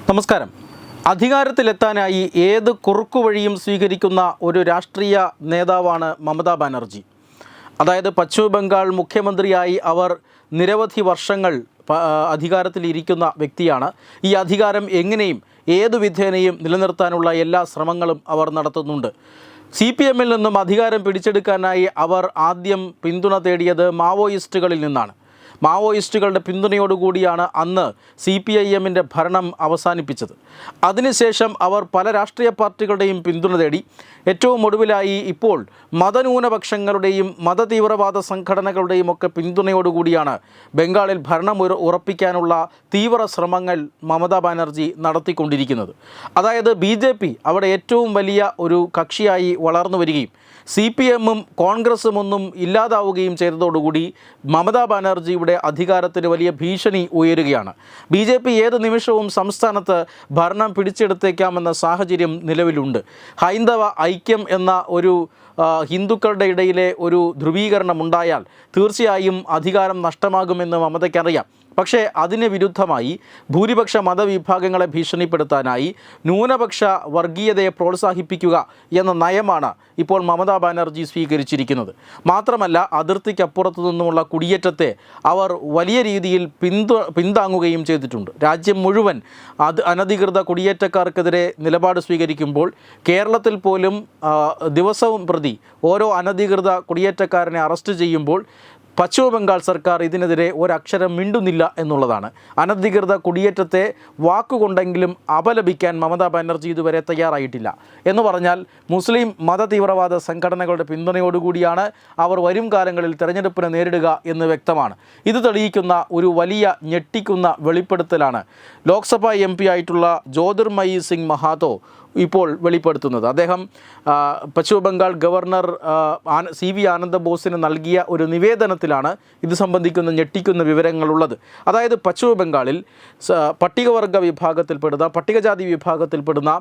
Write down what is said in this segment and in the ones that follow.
നമസ്കാരം. അധികാരത്തിലെത്താനായി ഏത് കുറുക്കുവഴിയും സ്വീകരിക്കുന്ന ഒരു രാഷ്ട്രീയ നേതാവാണ് മമതാ ബാനർജി. അതായത് പശ്ചിമ ബംഗാൾ മുഖ്യമന്ത്രിയായി അവർ നിരവധി വർഷങ്ങൾ അധികാരത്തിലിരിക്കുന്ന വ്യക്തിയാണ്. ഈ അധികാരം എങ്ങനെയും ഏതു വിധേനയും നിലനിർത്താനുള്ള എല്ലാ ശ്രമങ്ങളും അവർ നടത്തുന്നുണ്ട്. CPM-ൽ നിന്നും അധികാരം പിടിച്ചെടുക്കാനായി അവർ ആദ്യം പിന്തുണ തേടിയത് മാവോയിസ്റ്റുകളിൽ നിന്നാണ്. മാവോയിസ്റ്റുകളുടെ പിന്തുണയോടുകൂടിയാണ് അന്ന് CPIM-ൻ്റെ ഭരണം അവസാനിപ്പിച്ചത്. അതിനുശേഷം അവർ പല രാഷ്ട്രീയ പാർട്ടികളുടെയും പിന്തുണ തേടി. ഏറ്റവും ഒടുവിലായി ഇപ്പോൾ മതന്യൂനപക്ഷങ്ങളുടെയും മതതീവ്രവാദ സംഘടനകളുടെയും ഒക്കെ പിന്തുണയോടുകൂടിയാണ് ബംഗാളിൽ ഭരണം ഉറപ്പിക്കാനുള്ള തീവ്ര ശ്രമങ്ങൾ മമതാ ബാനർജി നടത്തിക്കൊണ്ടിരിക്കുന്നത്. അതായത് BJP അവിടെ ഏറ്റവും വലിയ ഒരു കക്ഷിയായി വളർന്നു വരികയും CPM-ഉം കോൺഗ്രസും ഒന്നും ഇല്ലാതാവുകയും ചെയ്തതോടുകൂടി മമതാ ബാനർജിയുടെ അധികാരത്തിന് വലിയ ഭീഷണി ഉയരുകയാണ്. BJP ഏത് നിമിഷവും സംസ്ഥാനത്ത് ഭരണം പിടിച്ചെടുത്തേക്കാമെന്ന സാഹചര്യം നിലവിലുണ്ട്. ഹൈന്ദവ ഐക്യം എന്ന ഒരു ഹിന്ദുക്കളുടെ ഇടയിലെ ഒരു ധ്രുവീകരണം ഉണ്ടായാൽ തീർച്ചയായും അധികാരം നഷ്ടമാകുമെന്ന് മമതയ്ക്കറിയാം. പക്ഷേ അതിന് വിരുദ്ധമായി ഭൂരിപക്ഷ മതവിഭാഗങ്ങളെ ഭീഷണിപ്പെടുത്താനായി ന്യൂനപക്ഷ വർഗീയതയെ പ്രോത്സാഹിപ്പിക്കുക എന്ന നയമാണ് ഇപ്പോൾ മമതാ ബാനർജി സ്വീകരിച്ചിരിക്കുന്നത്. മാത്രമല്ല അതിർത്തിക്കപ്പുറത്തു നിന്നുമുള്ള കുടിയേറ്റത്തെ അവർ വലിയ രീതിയിൽ പിന്താങ്ങുകയും ചെയ്തിട്ടുണ്ട്. രാജ്യം മുഴുവൻ അനധികൃത കുടിയേറ്റക്കാർക്കെതിരെ നിലപാട് സ്വീകരിക്കുമ്പോൾ കേരളത്തിൽ പോലും ദിവസവും പ്രതി ഓരോ അനധികൃത കുടിയേറ്റക്കാരനെ അറസ്റ്റ് ചെയ്യുമ്പോൾ പശ്ചിമ ബംഗാൾ സർക്കാർ ഇതിനെതിരെ ഒരക്ഷരം മിണ്ടുന്നില്ല എന്നുള്ളതാണ്. അനധികൃത കുടിയേറ്റത്തെ വാക്കുകൊണ്ടെങ്കിലും അപലപിക്കാൻ മമതാ ബാനർജി ഇതുവരെ തയ്യാറായിട്ടില്ല. എന്ന് പറഞ്ഞാൽ മുസ്ലിം മതതീവ്രവാദ സംഘടനകളുടെ പിന്തുണയോടുകൂടിയാണ് അവർ വരും കാലങ്ങളിൽ തെരഞ്ഞെടുപ്പിനെ നേരിടുക എന്ന് വ്യക്തമാണ്. ഇത് തെളിയിക്കുന്ന ഒരു വലിയ ഞെട്ടിക്കുന്ന വെളിപ്പെടുത്തലാണ് ലോക്സഭാ MP ആയിട്ടുള്ള ജ്യോതിർമയി സിംഗ് മഹാതോ ഇപ്പോൾ വെളിപ്പെടുത്തുന്നത്. അദ്ദേഹം പശ്ചിമ ബംഗാൾ ഗവർണർ CV ആനന്ദ ബോസിന് നൽകിയ ഒരു നിവേദനത്തിലാണ് ഇത് സംബന്ധിക്കുന്ന ഞെട്ടിക്കുന്ന വിവരങ്ങളുള്ളത്. അതായത് പശ്ചിമ ബംഗാളിൽ പട്ടികവർഗ വിഭാഗത്തിൽപ്പെടുന്ന പട്ടികജാതി വിഭാഗത്തിൽപ്പെടുന്ന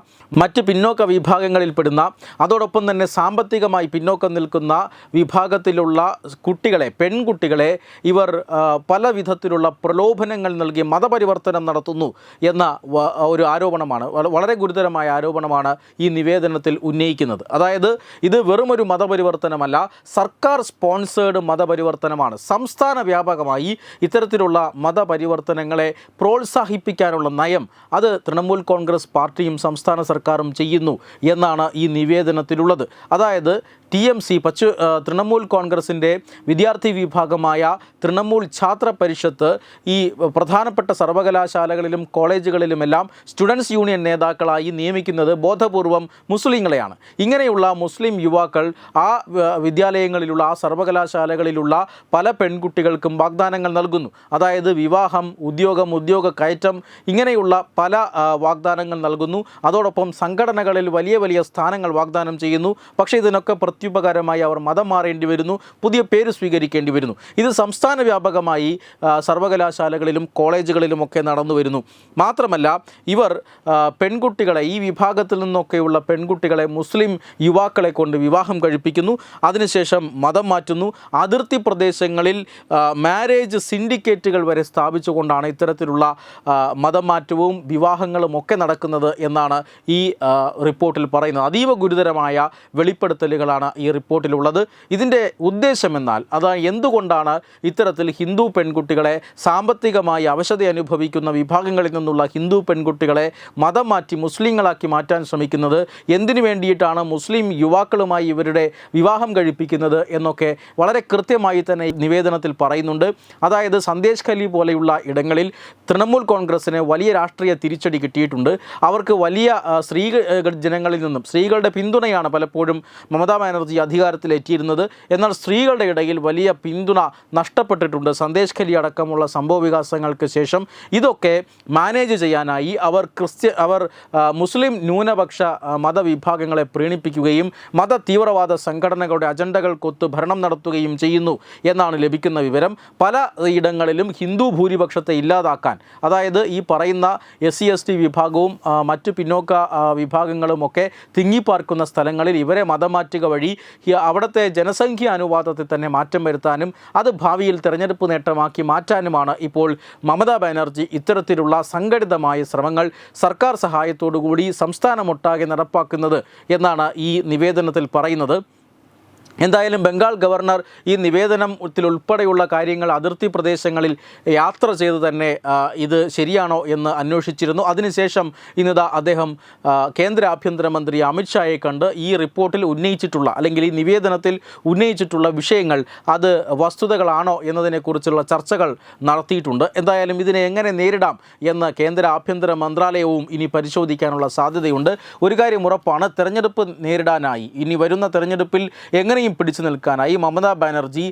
മറ്റ് പിന്നോക്ക വിഭാഗങ്ങളിൽപ്പെടുന്ന അതോടൊപ്പം തന്നെ സാമ്പത്തികമായി പിന്നോക്കം നിൽക്കുന്ന വിഭാഗത്തിലുള്ള പെൺകുട്ടികളെ ഇവർ പല വിധത്തിലുള്ള പ്രലോഭനങ്ങൾ നൽകി മതപരിവർത്തനം നടത്തുന്നു എന്ന ഒരു ആരോപണമാണ്, വളരെ ഗുരുതരമായ ആരോപണം ഈ നിവേദനത്തിൽ ഉന്നയിക്കുന്നത്. അതായത് ഇത് വെറുമൊരു മതപരിവർത്തനമല്ല, സർക്കാർ സ്പോൺസേഡ് മതപരിവർത്തനമാണ്. സംസ്ഥാന വ്യാപകമായി ഇത്തരത്തിലുള്ള മതപരിവർത്തനങ്ങളെ പ്രോത്സാഹിപ്പിക്കാനുള്ള നയം അത് തൃണമൂൽ കോൺഗ്രസ് പാർട്ടിയും സംസ്ഥാന സർക്കാരും ചെയ്യുന്നു എന്നാണ് ഈ നിവേദനത്തിലുള്ളത്. അതായത് TMC തൃണമൂൽ കോൺഗ്രസിൻ്റെ വിദ്യാർത്ഥി വിഭാഗമായ തൃണമൂൽ ഛാത്ര പരിഷത്ത് ഈ പ്രധാനപ്പെട്ട സർവകലാശാലകളിലും കോളേജുകളിലുമെല്ലാം സ്റ്റുഡൻസ് യൂണിയൻ നേതാക്കളായി നിയമിക്കുന്നത് ബോധപൂർവം മുസ്ലിങ്ങളെയാണ്. ഇങ്ങനെയുള്ള മുസ്ലിം യുവാക്കൾ ആ വിദ്യാലയങ്ങളിലുള്ള ആ സർവകലാശാലകളിലുള്ള പല പെൺകുട്ടികൾക്കും വാഗ്ദാനങ്ങൾ നൽകുന്നു. അതായത് വിവാഹം, ഉദ്യോഗ കയറ്റം, ഇങ്ങനെയുള്ള പല വാഗ്ദാനങ്ങൾ നൽകുന്നു. അതോടൊപ്പം സംഘടനകളിൽ വലിയ വലിയ സ്ഥാനങ്ങൾ വാഗ്ദാനം ചെയ്യുന്നു. പക്ഷേ ഇതിനൊക്കെ പ്രത്യുപകാരമായി അവർ മതം മാറേണ്ടി വരുന്നു, പുതിയ പേര് സ്വീകരിക്കേണ്ടി വരുന്നു. ഇത് സംസ്ഥാന വ്യാപകമായി സർവകലാശാലകളിലും കോളേജുകളിലുമൊക്കെ നടന്നു വരുന്നു. മാത്രമല്ല ഇവർ പെൺകുട്ടികളെ, ഈ വിഭാഗത്തിൽ നിന്നൊക്കെയുള്ള പെൺകുട്ടികളെ മുസ്ലിം യുവാക്കളെ കൊണ്ട് വിവാഹം കഴിപ്പിക്കുന്നു. അതിനുശേഷം മതം മാറ്റുന്നു. അതിർത്തി പ്രദേശങ്ങളിൽ മാരേജ് സിൻഡിക്കേറ്റുകൾ വരെ സ്ഥാപിച്ചുകൊണ്ടാണ് ഇത്തരത്തിലുള്ള മതം മാറ്റവും വിവാഹങ്ങളും ഒക്കെ നടക്കുന്നത് എന്നാണ് ഈ റിപ്പോർട്ടിൽ പറയുന്നത്. അതീവ ഗുരുതരമായ വെളിപ്പെടുത്തലുകളാണ് ഈ റിപ്പോർട്ടിലുള്ളത്. ഇതിൻ്റെ ഉദ്ദേശമെന്നാൽ എന്തുകൊണ്ടാണ് ഇത്തരത്തിൽ ഹിന്ദു പെൺകുട്ടികളെ, സാമ്പത്തികമായി അവശത അനുഭവിക്കുന്ന വിഭാഗങ്ങളിൽ നിന്നുള്ള ഹിന്ദു പെൺകുട്ടികളെ മതം മാറ്റി മുസ്ലിങ്ങളാക്കി മാറ്റാൻ ശ്രമിക്കുന്നത്, എന്തിനു വേണ്ടിയിട്ടാണ് മുസ്ലിം യുവാക്കളുമായി ഇവരുടെ വിവാഹം കഴിപ്പിക്കുന്നത് എന്നൊക്കെ വളരെ കൃത്യമായി തന്നെ നിവേദനത്തിൽ പറയുന്നുണ്ട്. അതായത് സന്ദേശ് ഖലി പോലെയുള്ള ഇടങ്ങളിൽ തൃണമൂൽ കോൺഗ്രസിന് വലിയ രാഷ്ട്രീയ തിരിച്ചടി കിട്ടിയിട്ടുണ്ട്. അവർക്ക് വലിയ ജനങ്ങളിൽ നിന്നും സ്ത്രീകളുടെ പിന്തുണയാണ് പലപ്പോഴും മമതാ ബാനർജി അധികാരത്തിലെത്തിയിരുന്നത്. എന്നാൽ സ്ത്രീകളുടെ ഇടയിൽ വലിയ പിന്തുണ നഷ്ടപ്പെട്ടിട്ടുണ്ട് സന്ദേശ് ഖലി അടക്കമുള്ള സംഭവ വികാസങ്ങൾക്ക് ശേഷം. ഇതൊക്കെ മാനേജ് ചെയ്യാനായി അവർ മുസ്ലിം ന്യൂനപക്ഷ മതവിഭാഗങ്ങളെ പ്രീണിപ്പിക്കുകയും മത തീവ്രവാദ സംഘടനകളുടെ അജണ്ടകൾക്കൊത്ത് ഭരണം നടത്തുകയും ചെയ്യുന്നു എന്നാണ് ലഭിക്കുന്ന വിവരം. പല ഇടങ്ങളിലും ഹിന്ദു ഭൂരിപക്ഷത്തെ ഇല്ലാതാക്കാൻ, അതായത് ഈ പറയുന്ന SC/ST വിഭാഗവും മറ്റ് പിന്നോക്ക വിഭാഗങ്ങളുമൊക്കെ തിങ്ങിപ്പാർക്കുന്ന സ്ഥലങ്ങളിൽ ഇവരെ മതം മാറ്റുക വഴി വഴി അവിടുത്തെ ജനസംഖ്യ അനുപാതത്തിൽ തന്നെ മാറ്റം വരുത്താനും അത് ഭാവിയിൽ തെരഞ്ഞെടുപ്പ് നേട്ടമാക്കി മാറ്റാനുമാണ് ഇപ്പോൾ മമതാ ബാനർജി ഇത്തരത്തിലുള്ള സംഘടിതമായ ശ്രമങ്ങൾ സർക്കാർ സഹായത്തോടുകൂടി സംസ്ഥാനമൊട്ടാകെ നടപ്പാക്കുന്നത് എന്നാണ് ഈ നിവേദനത്തിൽ പറയുന്നത്. എന്തായാലും ബംഗാൾ ഗവർണർ ഈ നിവേദനത്തിലുൾപ്പെടെയുള്ള കാര്യങ്ങൾ അതിർത്തി പ്രദേശങ്ങളിൽ യാത്ര ചെയ്ത് തന്നെ ഇത് ശരിയാണോ എന്ന് അന്വേഷിച്ചിരുന്നു. അതിനുശേഷം ഇന്നിതാ അദ്ദേഹം കേന്ദ്ര ആഭ്യന്തരമന്ത്രി അമിത്ഷായെ കണ്ട് ഈ റിപ്പോർട്ടിൽ ഉന്നയിച്ചിട്ടുള്ള അല്ലെങ്കിൽ ഈ നിവേദനത്തിൽ ഉന്നയിച്ചിട്ടുള്ള വിഷയങ്ങൾ അത് വസ്തുതകളാണോ എന്നതിനെക്കുറിച്ചുള്ള ചർച്ചകൾ നടത്തിയിട്ടുണ്ട്. എന്തായാലും ഇതിനെ എങ്ങനെ നേരിടാം എന്ന് കേന്ദ്ര ആഭ്യന്തര മന്ത്രാലയവും ഇനി പരിശോധിക്കാനുള്ള സാധ്യതയുണ്ട്. ഒരു കാര്യം ഉറപ്പാണ്, തെരഞ്ഞെടുപ്പ് നേരിടാനായി ഇനി വരുന്ന തെരഞ്ഞെടുപ്പിൽ എങ്ങനെ പിടിച്ചു നിൽക്കാനായി മമതാ ബാനർജി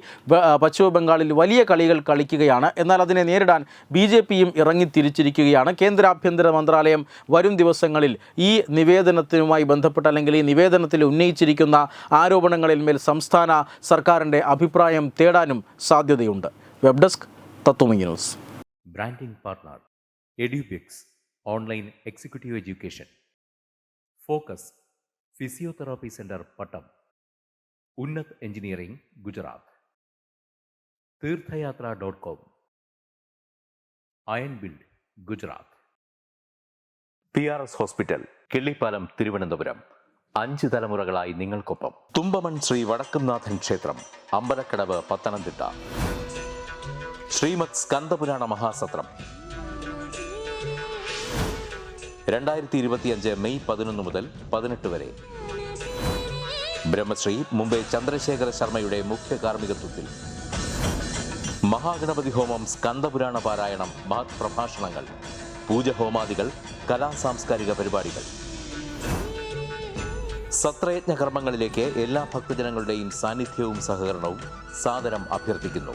പശ്ചിമ ബംഗാളിൽ വലിയ കളികൾ കളിക്കുകയാണ്. എന്നാൽ അതിനെ നേരിടാൻ BJPയും ഇറങ്ങിത്തിരിച്ചിരിക്കുകയാണ്. കേന്ദ്ര ആഭ്യന്തര മന്ത്രാലയം വരും ദിവസങ്ങളിൽ ഈ നിവേദനത്തിനുമായി ബന്ധപ്പെട്ട് അല്ലെങ്കിൽ ഈ നിവേദനത്തിൽ ഉന്നയിച്ചിരിക്കുന്ന ആരോപണങ്ങളിൽ മേൽ സംസ്ഥാന സർക്കാരിൻ്റെ അഭിപ്രായം തേടാനും സാധ്യതയുണ്ട്. വെബ് ഡെസ്ക് തത്വമി news. Branding partner Edubix online executive education, focus physiotherapy centre Pattom, Unnat engineering Gujarat, തീർത്ഥയാത്ര.com, iron build Gujarat, PRS hospital Killipalam Thiruvananthapuram. 5 തലമുറകളായി നിങ്ങൾക്കൊപ്പം. തുമ്പമൺ ശ്രീ വടക്കുംനാഥൻ ക്ഷേത്രം അമ്പലക്കടവ് പത്തനംതിട്ട. ശ്രീമദ് സ്കന്ദപുരാണ മഹാസത്രം 2025 മെയ് 11 മുതൽ 18 വരെ. ബ്രഹ്മശ്രീ മുംബൈ ചന്ദ്രശേഖര ശർമ്മയുടെ മുഖ്യ കാർമ്മികത്വത്തിൽ മഹാഗണപതി ഹോമം, സ്കന്ദപുരാണ പാരായണം, മഹത് പ്രഭാഷണങ്ങൾ, പൂജഹോമാദികൾ, കലാസാംസ്കാരിക പരിപാടികൾ. സത്രയജ്ഞ കർമ്മങ്ങളിലേക്ക് എല്ലാ ഭക്തജനങ്ങളുടെയും സാന്നിധ്യവും സഹകരണവും സാദരം അഭ്യർത്ഥിക്കുന്നു.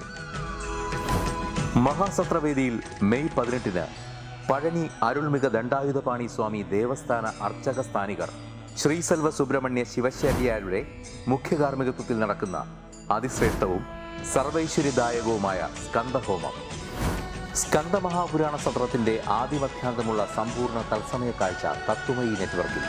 മഹാസത്രവേദിയിൽ മെയ് 18 പഴനി അരുൾമിക ദണ്ഡായുധപാണി സ്വാമി ദേവസ്ഥാന അർച്ചക സ്ഥാനികർ ശ്രീസെൽവ സുബ്രഹ്മണ്യ ശിവശാരിയാരുടെ മുഖ്യ കാർമ്മികത്വത്തിൽ നടക്കുന്ന അതിശ്രേഷ്ഠവും സർവൈശ്വര്യദായകവുമായ സ്കന്ദഹോമം. സ്കന്ദമഹാപുരാണ സത്രത്തിന്റെ ആദിമധ്യാന്തമുള്ള സമ്പൂർണ്ണ തത്സമയ കാഴ്ച തത്വമയി നെറ്റ്വർക്കിൽ.